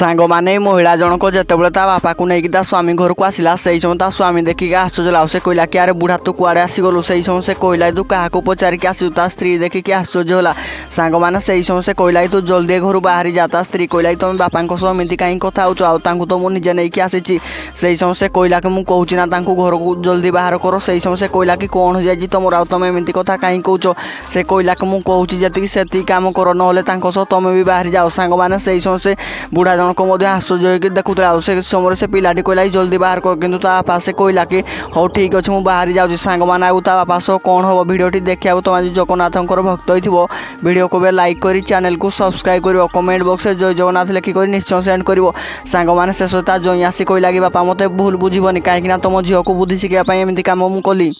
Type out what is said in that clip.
सांगमाने महिला जनक जितेबाला ता बापा को लेकिन ता स्वामी घर को आसला से समय ता स्वामी देखिक आश्चर्य से कहला कि अरे बुढ़ा तू कुआड़े आसीगलु से समय से कहला तू क्या पचारिक आसू ता स्त्री देखिक आश्चर्य होला सांगमाने से समय से कहला तू जल्दी घर बाहर जा ता स्त्री कहला तुम बापा समिति कहीं कथा हो तो मुझे निजे नहीं आसी से समय से कहला कि मुझे कहूँ ना घर को जल्दी बाहर कर से समय से कहला कि कौन हो जाए तुम आ तुम एमती कथा कहीं कौच से कहला कि मुझे कहूँ जी कम कर ना तुम भी बाहर जाओ सांगमाने से समय से बुढ़ा जनक आश्चर्य होकर देखुला से समय से पिलाटी कहला जल्दी बाहर कर कि बापा से कहला कि हाँ ठीक अच्छे मुझे बाहर जाऊँगी सांगमान आउ बापा सह कौन हम भिडियोटी देखा तुम आज जगन्नाथ भक्त हो भिडियो को लाइक कर चैनल को सब्सक्राइब कर कमेंट बॉक्स में जय जगन्नाथ लिखिक निश्चय सेंड कर सांगमान शेष जई आसी कहला कि बापा मत भूल बुझीबनी कहीं तुम झील को बुद्धि शिखापी एमती कम मुझे कली।